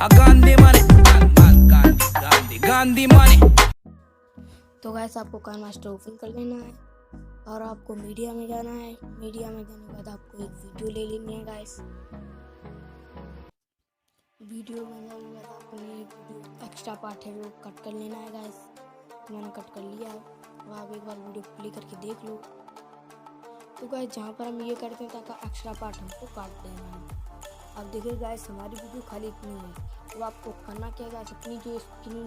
गांधी माने गांधी गांधी माने। तो गाइस आपको काइनमास्टर ओपन कर लेना है और आपको मीडिया में जाना है। मीडिया में जाने के बाद आपको एक वीडियो ले लेनी है गाइस। वीडियो में जाने के बाद आपको ये वीडियो एक्स्ट्रा पार्ट है वो कट कर लेना है गाइस। तो मैंने कट कर लिया है। अब आप एक बार वीडियो प्ले करके देख लो। तो गाइस जहाँ पर हम ये करते हैं ताकि एक्स्ट्रा पार्ट हमको काट देना है। अब देखिए गाइस हमारी वीडियो खाली इतनी है। तो आपको करना क्या है गाइस, अपनी जो स्क्रीन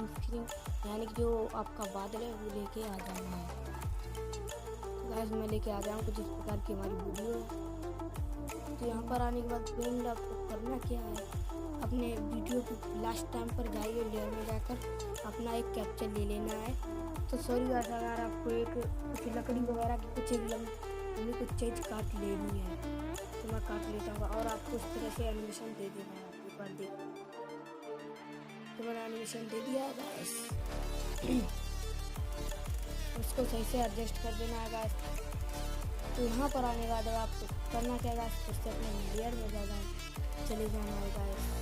यानी कि जो आपका बादल है वो लेके आ जाना है। तो गाइस मैं लेके आ जाऊँ कुछ इस प्रकार की हमारी वीडियो है। तो यहाँ पर आने के बाद फ्रेंड आपको करना क्या है, अपने वीडियो की लास्ट टाइम पर जाइए, लेयर में जाकर अपना एक कैप्चर ले लेना है। तो सॉरी गाइस अगर आपको एक कुछ लकड़ी वगैरह की कुछ एक लंबी कुछ चीज़ काट लेनी है तो मैं काट लेता हूँ और आपको इस तरह से एनिमेशन दे देना है। एक बार देख तो मैंने एनिमेशन दे दिया है गाइस। उसको सही से एडजस्ट कर देना है गाइस। तो यहाँ पर आने के बाद आपको करना क्या है गाइस, फिर से अपने लेयर में चले जाना है गाइस।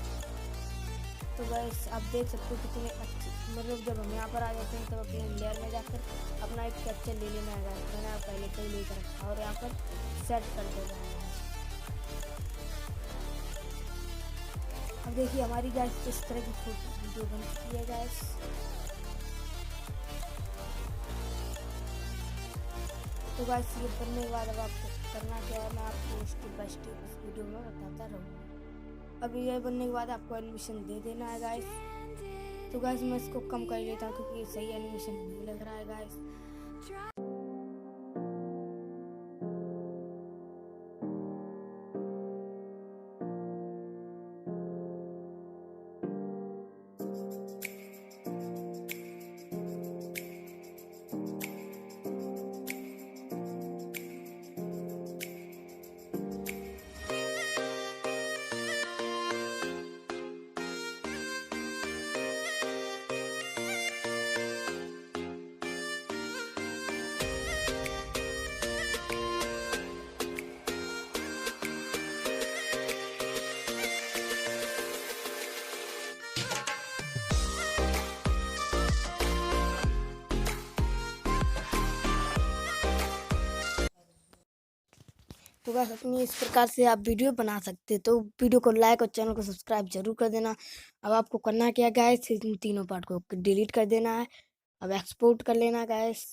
तो गाइस आप देख सकते हो कितने अच्छे, मतलब जब हम यहाँ पर आ जाते हैं तब अपने लेयर में जाकर अपना एक कैप्चर ले लेना है गाइस। मैंने पहले से ही लेकर रखा और यहाँ पर सेट कर देना है। अब देखिए हमारी गाइस इस तरह की वीडियो बन चुकी है गाइस। तो गाइस ये बनने के बाद अब आपको करना क्या है, मैं आपको स्टेप बाय स्टेप इस वीडियो में बताता रहूँगा। अब ये बनने के बाद आपको एनिमेशन दे देना है गाइस। तो गाइस मैं इसको कम कर लेता हूँ क्योंकि ये सही एनिमेशन नहीं लग रहा है गाइस। तो गाइस अपनी इस प्रकार से आप वीडियो बना सकते हैं। तो वीडियो को लाइक और चैनल को सब्सक्राइब जरूर कर देना। अब आपको करना क्या गाइस, इन तीनों पार्ट को डिलीट कर देना है। अब एक्सपोर्ट कर लेना गाइस।